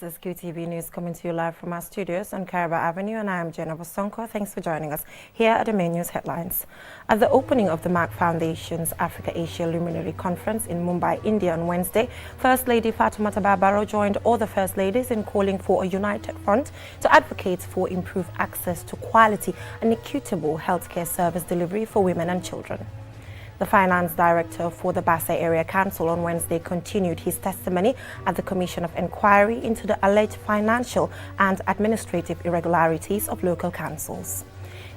This is QTV News coming to you live from our studios on Caraba Avenue, and I am Jenna Bosonko. Thanks for joining us. Here are the main news headlines. At the opening of the Mark Foundation's Africa-Asia Luminary Conference in Mumbai, India on Wednesday, First Lady Fatoumata Babaro joined all the First Ladies in calling for a united front to advocate for improved access to quality and equitable healthcare service delivery for women and children. The finance director for the Basse Area Council on Wednesday continued his testimony at the Commission of Inquiry into the alleged financial and administrative irregularities of local councils.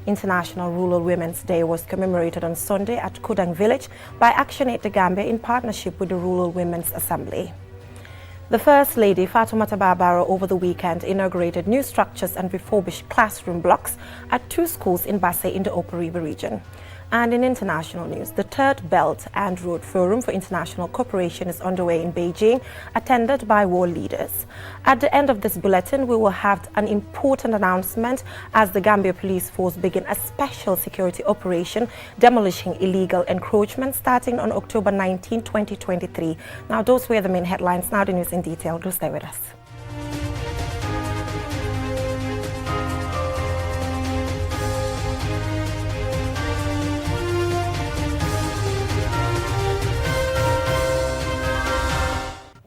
International Rural Women's Day was commemorated on Sunday at Kudang Village by Action Aid the Gambia in partnership with the Rural Women's Assembly. The First Lady Fatoumata Babaro over the weekend inaugurated new structures and refurbished classroom blocks at 2 schools in Basse in the Upper River region. And in international news, the Third Belt and Road Forum for International Cooperation is underway in Beijing, attended by world leaders. At the end of this bulletin, we will have an important announcement as the Gambia Police Force begin a special security operation demolishing illegal encroachment starting on October 19, 2023. Now, those were the main headlines. Now the news in detail. Do stay with us.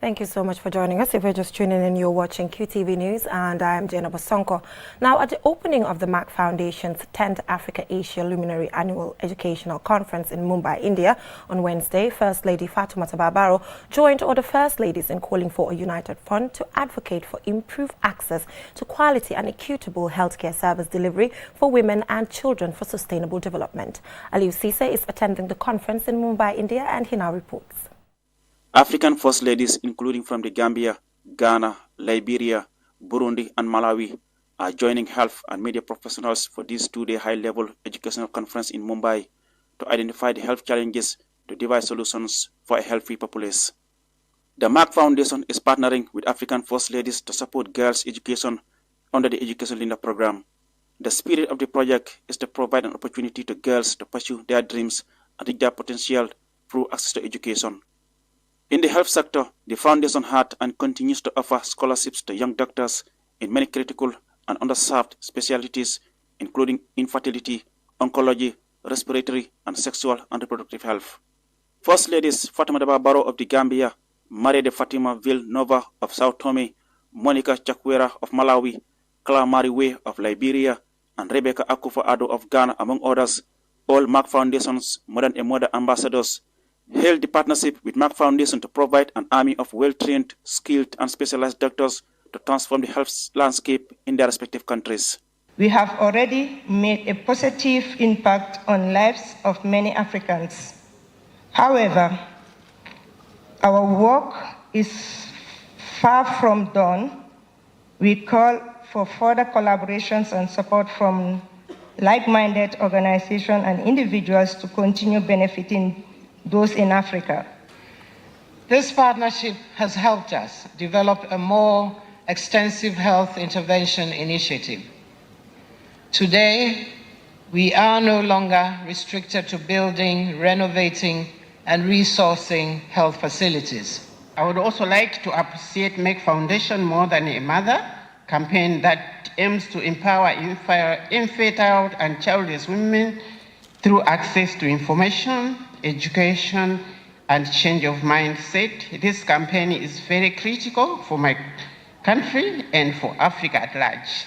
Thank you so much for joining us. If you're just tuning in, you're watching QTV News, and I am Jenna Bosonko. Now, at the opening of the Mark Foundation's 10th Africa-Asia Luminary Annual Educational Conference in Mumbai, India, on Wednesday, First Lady Fatoumata Babaro joined all the First Ladies in calling for a united front to advocate for improved access to quality and equitable healthcare service delivery for women and children for sustainable development. Aliou Cisse is attending the conference in Mumbai, India, and he now reports. African First Ladies, including from the Gambia, Ghana, Liberia, Burundi, and Malawi, are joining health and media professionals for this 2-day high-level educational conference in Mumbai to identify the health challenges to devise solutions for a healthy populace. The Mark Foundation is partnering with African First Ladies to support girls' education under the Education Linda program. The spirit of the project is to provide an opportunity to girls to pursue their dreams and reach their potential through access to education. In the health sector, the foundation had and continues to offer scholarships to young doctors in many critical and underserved specialties, including infertility, oncology, respiratory, and sexual and reproductive health. First Ladies Fatoumata Babaro of the Gambia, Maria de Fatima Villanova of Sao Tome, Monica Chakwera of Malawi, Clara Mariwe of Liberia, and Rebecca Akufo-Addo of Ghana, among others, all Mark Foundation's Modern and Mother ambassadors, hailed the partnership with Mark Foundation to provide an army of well-trained, skilled, and specialized doctors to transform the health landscape in their respective countries. We have already made a positive impact on lives of many Africans. However, our work is far from done. We call for further collaborations and support from like-minded organizations and individuals to continue benefiting those in Africa. This partnership has helped us develop a more extensive health intervention initiative. Today, we are no longer restricted to building, renovating, and resourcing health facilities. I would also like to appreciate Make Foundation More Than a Mother campaign that aims to empower infertile and childless women through access to information, education, and change of mindset. This campaign is very critical for my country and for Africa at large.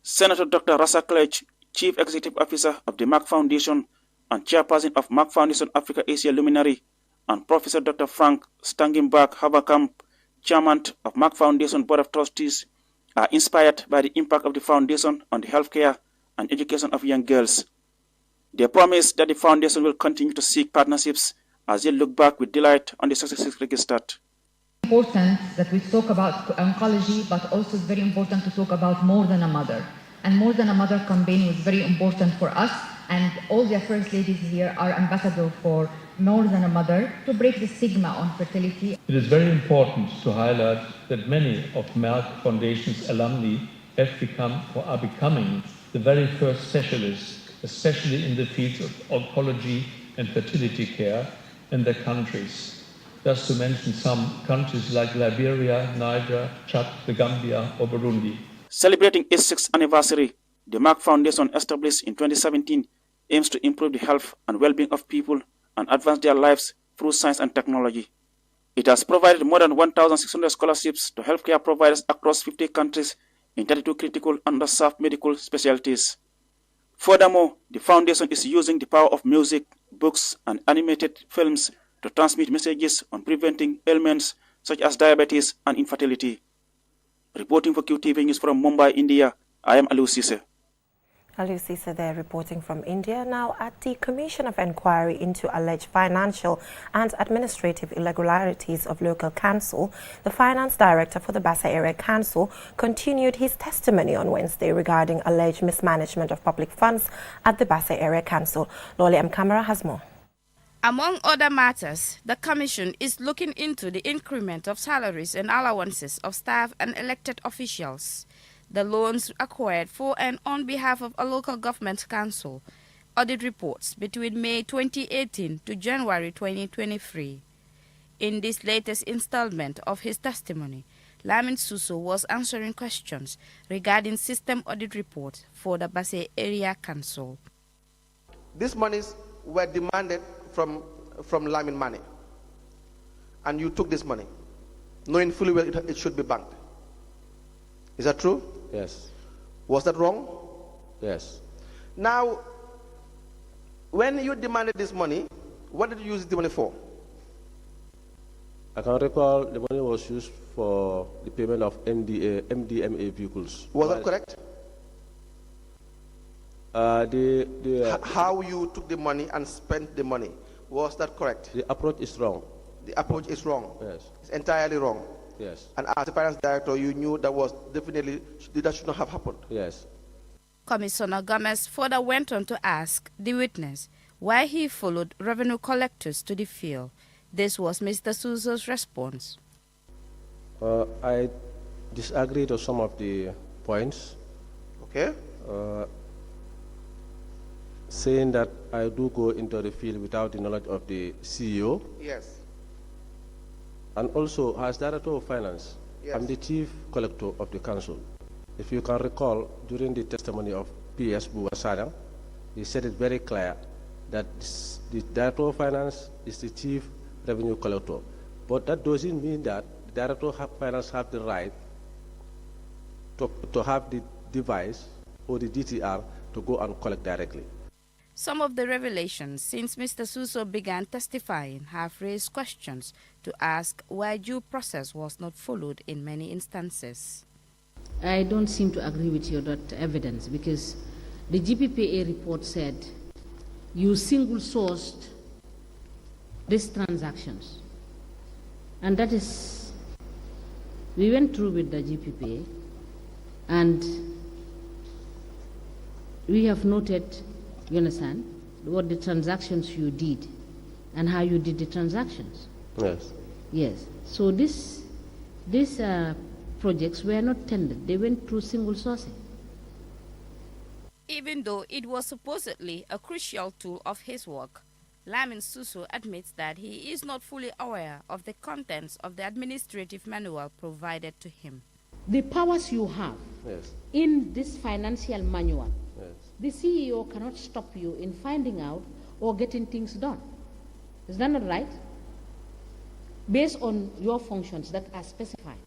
Senator Dr. Rasa Klech, Chief Executive Officer of the Mark Foundation and Chairperson of Mark Foundation Africa-Asia Luminary, and Professor Dr. Frank Stangenberg Haverkamp, Chairman of Mark Foundation Board of Trustees, are inspired by the impact of the foundation on the healthcare and education of young girls. They promise that the foundation will continue to seek partnerships as they look back with delight on the successes registered. It's important that we talk about oncology, but also it's very important to talk about More Than a Mother. And More Than a Mother campaign was very important for us, and all the First Ladies here are ambassadors for More Than a Mother to break the stigma on fertility. It is very important to highlight that many of Mark Foundation's alumni have become or are becoming the very first specialists, especially in the fields of oncology and fertility care in their countries. just to mention some countries like Liberia, Niger, Chad, the Gambia, or Burundi. Celebrating its 6th anniversary, the Mark Foundation, established in 2017, aims to improve the health and well-being of people and advance their lives through science and technology. It has provided more than 1,600 scholarships to healthcare providers across 50 countries in 32 critical and underserved medical specialties. Furthermore, the foundation is using the power of music, books, and animated films to transmit messages on preventing ailments such as diabetes and infertility. Reporting for QTV News from Mumbai, India, I am Aliu Sise. Aliu Sise there reporting from India. Now, at the Commission of Inquiry into alleged financial and administrative irregularities of local council, the finance director for the Bassa Area Council continued his testimony on Wednesday regarding alleged mismanagement of public funds at the Bassa Area Council. Loli M. Camara has more. Among other matters, the Commission is looking into the increment of salaries and allowances of staff and elected officials, the loans acquired for and on behalf of a local government council, audit reports between May 2018 to January 2023. In this latest installment of his testimony, Lamin Suso was answering questions regarding system audit reports for the Bassa Area Council. These monies were demanded from Lamin money, and you took this money, knowing fully well it should be banked. Is that true? Yes. Was that wrong? Yes. Now, when you demanded this money, what did you use the money for? I can recall the money was used for the payment of MDMA vehicles. Was that correct? How you took the money and spent the money, was that correct? The approach is wrong. The approach is wrong? Yes. It's entirely wrong? Yes. And as the finance director, you knew that was definitely, that should not have happened? Yes. Commissioner Gomez further went on to ask the witness why he followed revenue collectors to the field. This was Mr. Suso's response. I disagree to some of the points. Okay. Saying that I do go into the field without the knowledge of the CEO. Yes. And also, as Director of Finance, yes, I'm the Chief Collector of the Council. If you can recall, during the testimony of P.S. Buwasana, he said it very clear that the Director of Finance is the Chief Revenue Collector. But that doesn't mean that the Director of Finance have the right to have the device or the DTR to go and collect directly. Some of the revelations since Mr. Suso began testifying have raised questions to ask why due process was not followed in many instances. I don't seem to agree with your evidence, because the GPPA report said you single-sourced these transactions. And that is, we went through with the GPPA and we have noted, you understand, what the transactions you did and how you did the transactions. Yes. Yes. So these projects were not tendered. They went through single sourcing. Even though it was supposedly a crucial tool of his work, Lamin Suso admits that he is not fully aware of the contents of the administrative manual provided to him. The powers you have, yes, in this financial manual, yes, the CEO cannot stop you in finding out or getting things done. Is that not right? Based on your functions that are specified.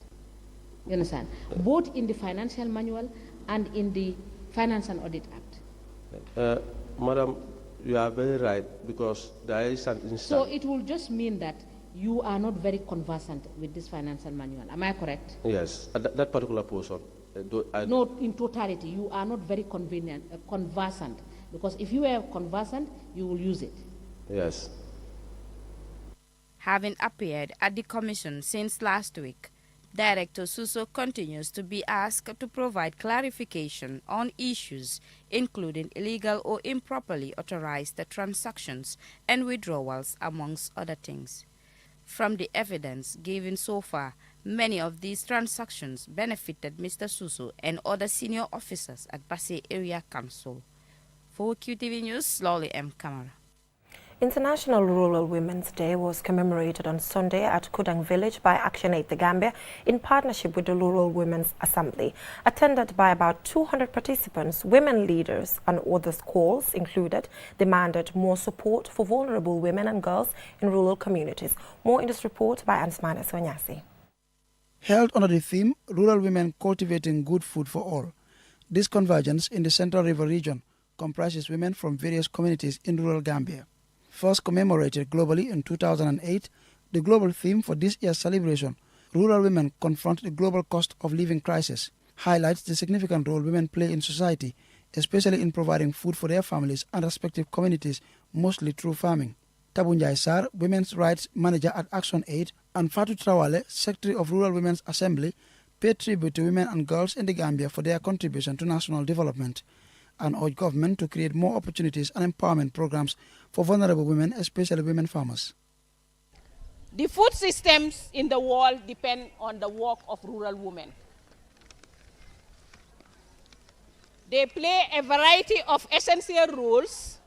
You understand? Both in the financial manual and in the Finance and Audit Act. Madam, you are very right, because there is an instance. So it will just mean that you are not very conversant with this financial manual. Am I correct? Yes, that particular portion. No, in totality, you are not very conversant, because if you were conversant, you will use it. Yes. Having appeared at the commission since last week, Director Suso continues to be asked to provide clarification on issues including illegal or improperly authorized transactions and withdrawals, amongst other things. From the evidence given so far, many of these transactions benefited Mr. Suso and other senior officers at Bassa Area Council. For QTV News, Loli M. Camara. International Rural Women's Day was commemorated on Sunday at Kudang Village by ActionAid The Gambia in partnership with the Rural Women's Assembly. Attended by about 200 participants, women leaders and others calls included demanded more support for vulnerable women and girls in rural communities. More in this report by Ansmane Sonyasi. Held under the theme, Rural Women Cultivating Good Food for All. This convergence in the Central River region comprises women from various communities in rural Gambia. First commemorated globally in 2008, the global theme for this year's celebration, Rural Women Confront the Global Cost of Living Crisis, highlights the significant role women play in society, especially in providing food for their families and respective communities, mostly through farming. Tabunjai Sar, Women's Rights Manager at ActionAid, and Fatu Trawale, Secretary of Rural Women's Assembly, paid tribute to women and girls in the Gambia for their contribution to national development, and urged government to create more opportunities and empowerment programs for vulnerable women, especially women farmers. The food systems in the world depend on the work of rural women. They play a variety of essential roles,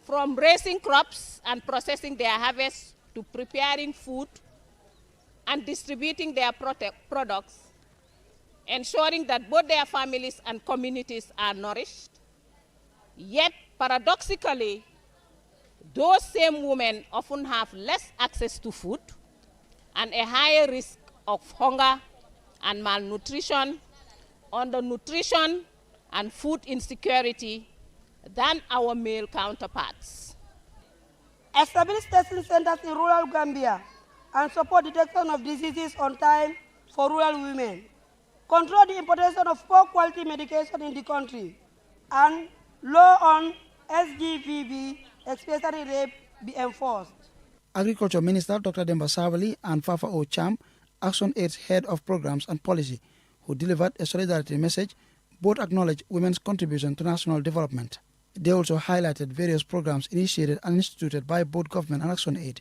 from raising crops and processing their harvest to preparing food and distributing their products, ensuring that both their families and communities are nourished. Yet, paradoxically, those same women often have less access to food and a higher risk of hunger and malnutrition, undernutrition, and food insecurity than our male counterparts. Establish testing centers in rural Gambia and support detection of diseases on time for rural women. Control the importation of poor quality medication in the country, and law on SGVB, especially rape, be enforced. Agriculture Minister Dr. Demba Savali and Fafa O. Cham, ActionAid's head of programs and policy, who delivered a solidarity message, both acknowledged women's contribution to national development. They also highlighted various programs initiated and instituted by both government and ActionAid,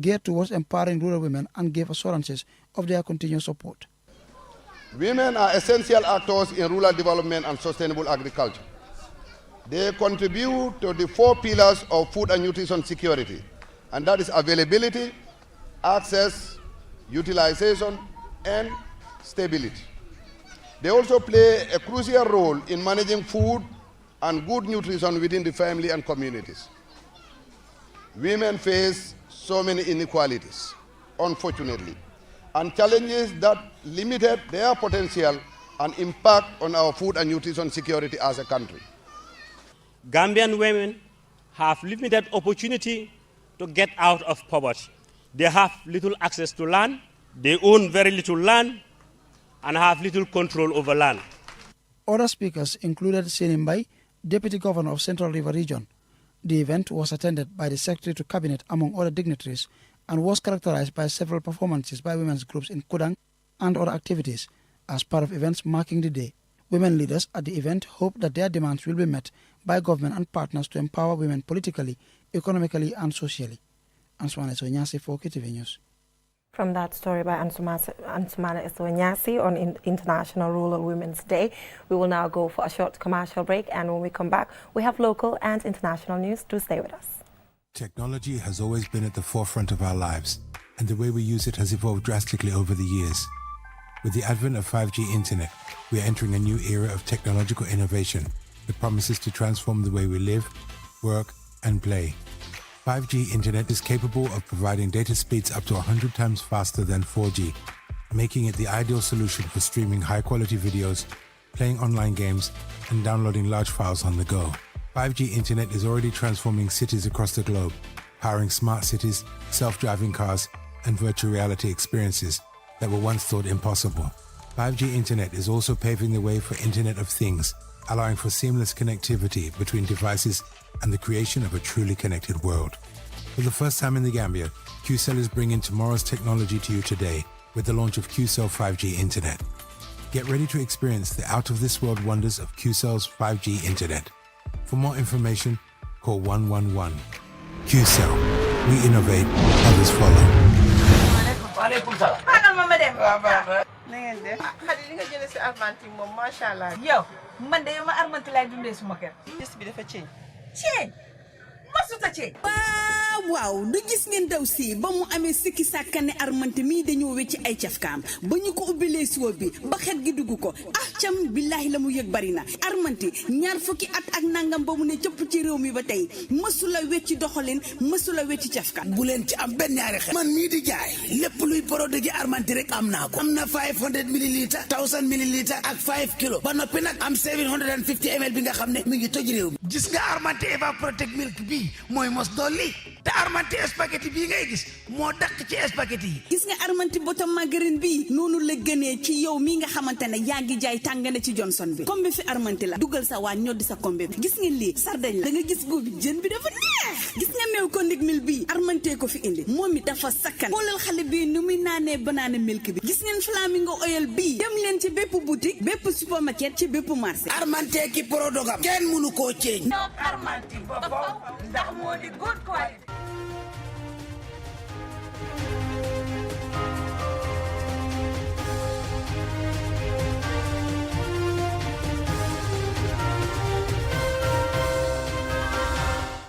geared towards empowering rural women, and gave assurances of their continued support. Women are essential actors in rural development and sustainable agriculture. They contribute to the 4 pillars of food and nutrition security, and that is availability, access, utilization, and stability. They also play a crucial role in managing food and good nutrition within the family and communities. Women face so many inequalities, unfortunately, and challenges that limited their potential and impact on our food and nutrition security as a country. Gambian women have limited opportunity to get out of poverty. They have little access to land, they own very little land, and have little control over land. Other speakers included Senimbai, Deputy Governor of Central River Region. The event was attended by the Secretary to Cabinet, among other dignitaries, and was characterized by several performances by women's groups in Kudang and other activities as part of events marking the day. Women leaders at the event hope that their demands will be met by government and partners to empower women politically, economically, and socially. Ansumane Sonyasi for KTV News. From that story by Ansumane Sonyasi on International Rural Women's Day, we will now go for a short commercial break, and when we come back, we have local and international news. Do stay with us. Technology has always been at the forefront of our lives, and the way we use it has evolved drastically over the years. With the advent of 5G internet, we are entering a new era of technological innovation that promises to transform the way we live, work, and play. 5G internet is capable of providing data speeds up to 100 times faster than 4G, making it the ideal solution for streaming high-quality videos, playing online games, and downloading large files on the go. 5G internet is already transforming cities across the globe, powering smart cities, self-driving cars, and virtual reality experiences that were once thought impossible. 5G internet is also paving the way for Internet of Things, allowing for seamless connectivity between devices and the creation of a truly connected world. For the first time in the Gambia, QCell is bringing tomorrow's technology to you today with the launch of QCell 5G Internet. Get ready to experience the out-of-this-world wonders of QCell's 5G Internet. For more information, call 111. QCell. We innovate, others follow. Waalaikum salam. Mana mama dem? Na ngeen def? Xadi li nga jël ci Argentine mom ma sha Allah. Yow, man de ma Argentine lay dundé suma kër. Gis bi dafa ceñ. Ceñ. masuta ci waaw du gis ngeen daw si ba mu amee sikki sàkkane Armanti mii dañoo wecci ay cafkaam ba ñu ko ubbilee siwo bi ba xet gi dugg ko cam billaahi la mu yëg bari na Armanti ñaar fukki at ak nangam ba mu ne cëpp ci réew mi ba tey mësula wecci doxalin mësula wecci cafka bu leen ci am benn ñaari xel man mii di jaay lépp luy produit ji Armanti rek am naa ko am na 500 millilitres 1000 millilitres ak 5 kilos ba noppi nag am 750 ml bi nga xam ne mi ngi toj réew mi gis nga Armanti Eva Protect Milk bii mooy mos dolli te Armanti spaghetti bii ngay gis moo dàq ci spaghetti yi gis nga Armanti bottom margarine bii noonu la gënee ci yow mi nga xamante ne yaa ngi jaay tàngana ci Johnson bi kombe fi Armanti la dugal sa waa ñoddi sa kombe bi gis ngeen lii sardañ la da nga gis góob bi jën bi dafa neex gis nga meew ko ndig mil bii Armanti ko fi indi moom mi dafa sakkan xoolal xale bii nu muy naanee banana milk bi gis ngeen flamingo oil bii dem leen ci bépp boutique bépp supermarket ci bépp marché Armanti ki prodogam kenn mënu koo ceeñ Armanti boppam ndax moo di good quality.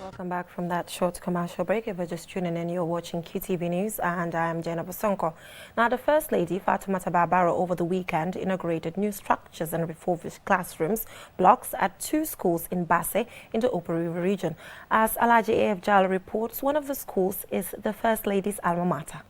Welcome back from that short commercial break. If you're just tuning in, you're watching QTV News, and I am Jenna Bosonko. Now, the First Lady, Fatoumata Barbaro, over the weekend inaugurated new structures and refurbished classrooms blocks at 2 schools in Basse in the Upper River region. As Alaji A.F. Jal reports, one of the schools is the First Lady's alma mater.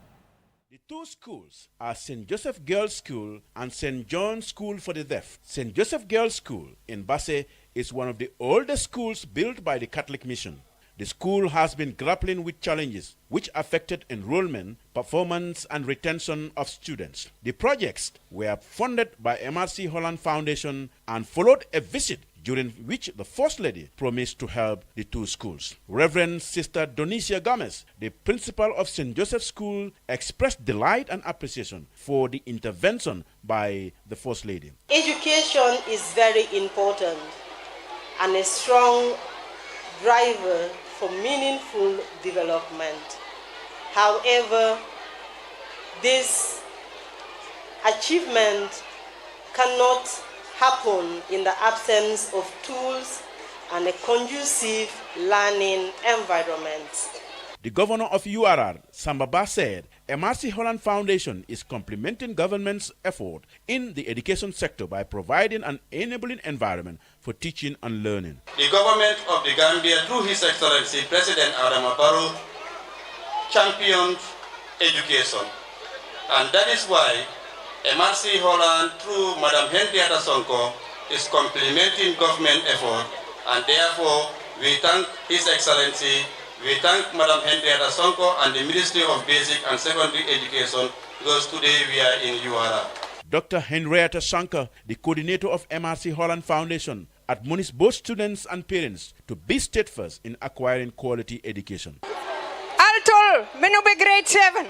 The 2 schools are St. Joseph Girls' School and St. John's School for the Deaf. St. Joseph Girls' School in Basse is one of the oldest schools built by the Catholic Mission. The school has been grappling with challenges which affected enrollment, performance, and retention of students. The projects were funded by MRC Holland Foundation and followed a visit during which the First Lady promised to help the 2 schools. Reverend Sister Donicia Gomez, the principal of St. Joseph's School, expressed delight and appreciation for the intervention by the First Lady. Education is very important and a strong driver for meaningful development. However, this achievement cannot happen in the absence of tools and a conducive learning environment. The governor of URR, Sambaba, said MRC Holland Foundation is complementing government's effort in the education sector by providing an enabling environment for teaching and learning. The government of the Gambia, through His Excellency President Adama Barrow, championed education. And that is why MRC Holland, through Madam Henrietta Sonko, is complementing government effort. And therefore, we thank His Excellency, we thank Madam Henrietta Sonko and the Ministry of Basic and Secondary Education, because today we are in URR. Dr. Henrietta Sonko, the coordinator of MRC Holland Foundation, admonished both students and parents to be steadfast in acquiring quality education. Altol Menube grade 7.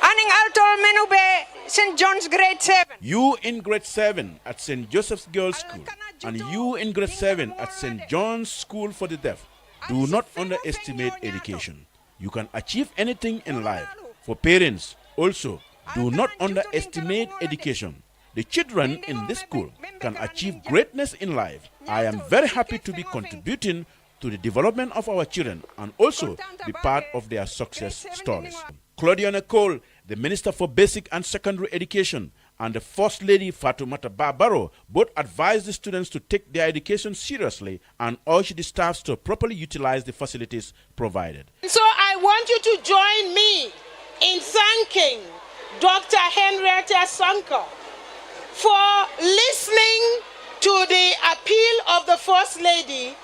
Anning Altol Menube St. John's grade 7. You in grade 7 at St. Joseph's Girls' School and you in grade 7 at St. John's School for the Deaf. Do not underestimate education. You can achieve anything in life. For parents, also, do not underestimate education. The children in this school can achieve greatness in life. I am very happy to be contributing to the development of our children and also be part of their success stories. Claudiana Cole, the Minister for Basic and Secondary Education, and the First Lady Fatoumata Barbaro both advised the students to take their education seriously and urge the staffs to properly utilize the facilities provided. So I want you to join me in thanking Dr. Henrietta Sonko for listening to the appeal of the First Lady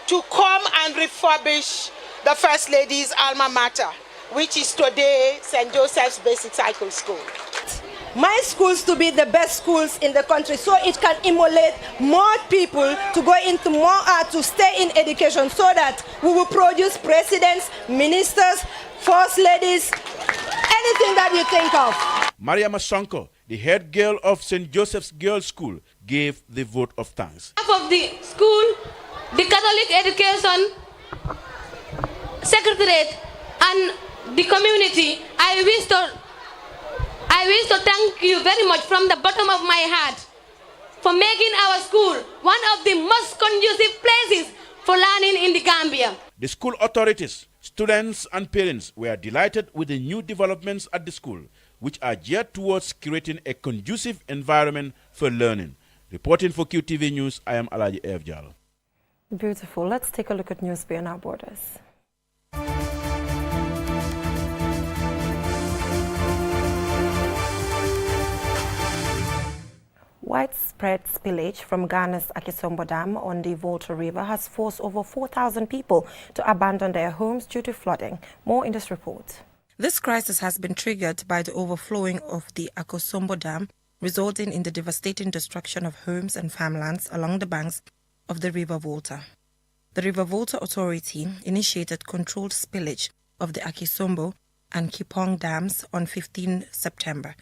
to come and refurbish the First Lady's alma mater, which is today St. Joseph's Basic Cycle School. My schools to be the best schools in the country, so it can emulate more people to go into more to stay in education, so that we will produce presidents, ministers, first ladies, anything that you think of. Mariama Sonko, the head girl of St. Joseph's Girls' School, gave the vote of thanks. On behalf of the school, the Catholic Education Secretariat and the community, I wish to thank you very much from the bottom of my heart for making our school one of the most conducive places for learning in the Gambia. The school authorities, students and parents were delighted with the new developments at the school, which are geared towards creating a conducive environment for learning. Reporting for QTV News, I am Alaji F. Jalo. Beautiful. Let's take a look at news beyond our borders. Widespread spillage from Ghana's Akosombo Dam on the Volta River has forced over 4,000 people to abandon their homes due to flooding. More in this report. This crisis has been triggered by the overflowing of the Akosombo Dam, resulting in the devastating destruction of homes and farmlands along the banks of the River Volta. The River Volta Authority initiated controlled spillage of the Akosombo and Kipong dams on 15 September.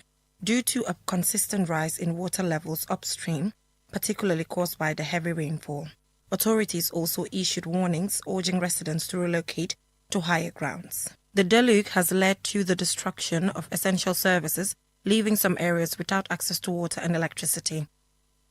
Due to a consistent rise in water levels upstream, particularly caused by the heavy rainfall. Authorities also issued warnings urging residents to relocate to higher grounds. The deluge has led to the destruction of essential services, leaving some areas without access to water and electricity.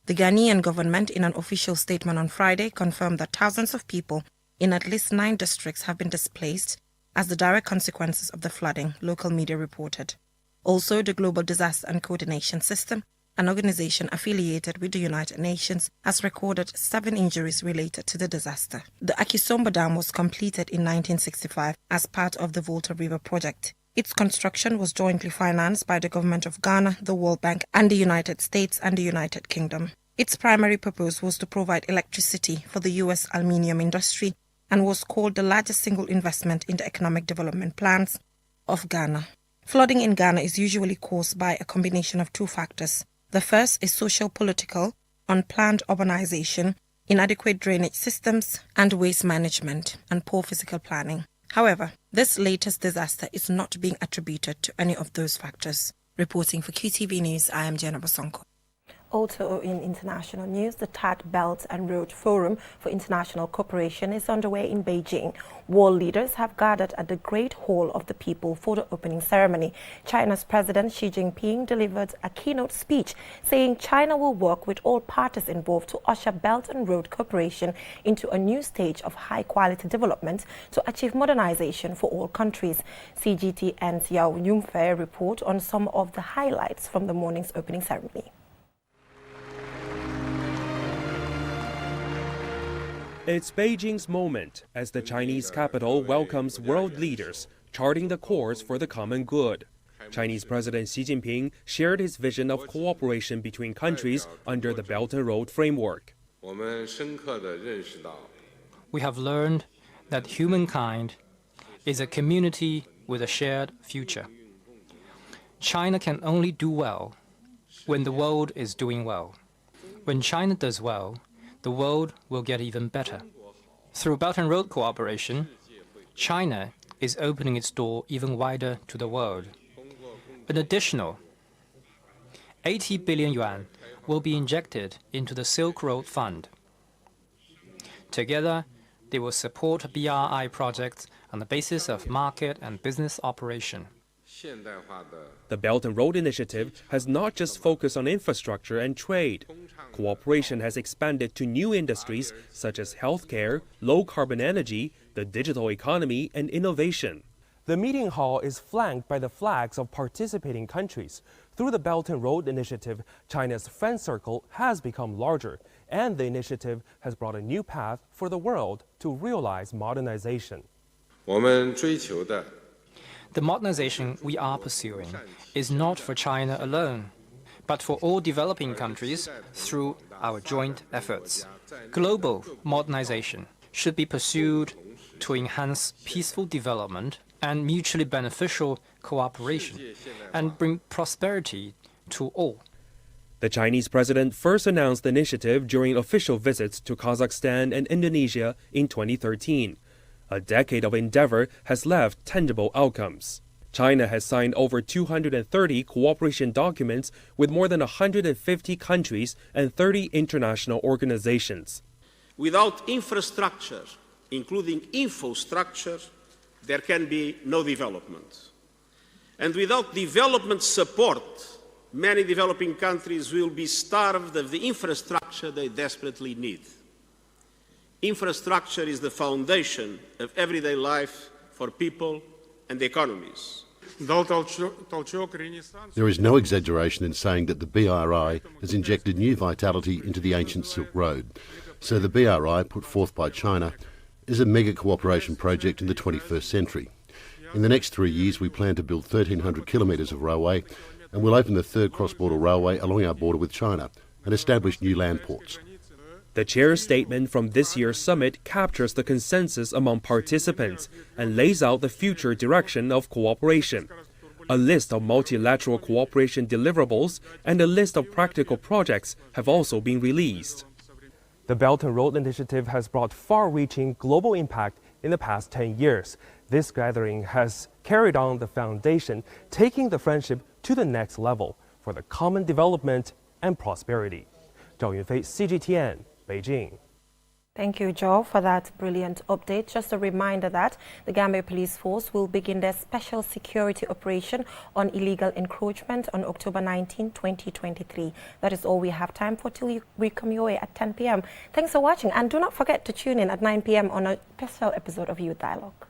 The Ghanaian government, in an official statement on Friday, confirmed that thousands of people in at least 9 districts have been displaced as the direct consequences of the flooding, local media reported. Also, the Global Disaster and Coordination System, an organization affiliated with the United Nations, has recorded 7 injuries related to the disaster. The Akosombo Dam was completed in 1965 as part of the Volta River project. Its construction was jointly financed by the Government of Ghana, the World Bank, and the United States and the United Kingdom. Its primary purpose was to provide electricity for the U.S. aluminium industry and was called the largest single investment in the economic development plans of Ghana. Flooding in Ghana is usually caused by a combination of 2 factors. The first is socio-political, unplanned urbanization, inadequate drainage systems, and waste management, and poor physical planning. However, this latest disaster is not being attributed to any of those factors. Reporting for QTV News, I am Jenna Bosonko. Also in international news, the TAT Belt and Road Forum for International Cooperation is underway in Beijing. World leaders have gathered at the Great Hall of the People for the opening ceremony. China's President Xi Jinping delivered a keynote speech saying China will work with all parties involved to usher Belt and Road cooperation into a new stage of high-quality development to achieve modernization for all countries. CGTN's Yao Yumfe report on some of the highlights from the morning's opening ceremony. It's Beijing's moment as the Chinese capital welcomes world leaders, charting the course for the common good. Chinese President Xi Jinping shared his vision of cooperation between countries under the Belt and Road framework. We have learned that humankind is a community with a shared future. China can only do well when the world is doing well. When China does well, the world will get even better. Through Belt and Road cooperation, China is opening its door even wider to the world. An additional 80 billion yuan will be injected into the Silk Road Fund. Together, they will support BRI projects on the basis of market and business operation. The Belt and Road Initiative has not just focused on infrastructure and trade. Cooperation has expanded to new industries such as healthcare, low-carbon energy, the digital economy, and innovation. The meeting hall is flanked by the flags of participating countries. Through the Belt and Road Initiative, China's friend circle has become larger, and the initiative has brought a new path for the world to realize modernization. The modernization we are pursuing is not for China alone, but for all developing countries through our joint efforts. Global modernization should be pursued to enhance peaceful development and mutually beneficial cooperation and bring prosperity to all. The Chinese president first announced the initiative during official visits to Kazakhstan and Indonesia in 2013. A decade of endeavor has left tangible outcomes. China has signed over 230 cooperation documents with more than 150 countries and 30 international organizations. Without infrastructure, including infrastructure, there can be no development. And without development support, many developing countries will be starved of the infrastructure they desperately need. Infrastructure is the foundation of everyday life for people and economies. There is no exaggeration in saying that the BRI has injected new vitality into the ancient Silk Road. So the BRI, put forth by China, is a mega cooperation project in the 21st century. In the next 3 years, we plan to build 1,300 kilometres of railway, and we'll open the third cross-border railway along our border with China and establish new land ports. The chair's statement from this year's summit captures the consensus among participants and lays out the future direction of cooperation. A list of multilateral cooperation deliverables and a list of practical projects have also been released. The Belt and Road Initiative has brought far-reaching global impact in the past 10 years. This gathering has carried on the foundation, taking the friendship to the next level for the common development and prosperity. Zhao Yunfei, CGTN, Beijing. Thank you, Joe, for that brilliant update. Just a reminder that the Gambia Police Force will begin their special security operation on illegal encroachment on October 19, 2023. That is all we have time for till we come your way at 10 p.m. Thanks for watching, and do not forget to tune in at 9 p.m. on a special episode of Youth Dialogue.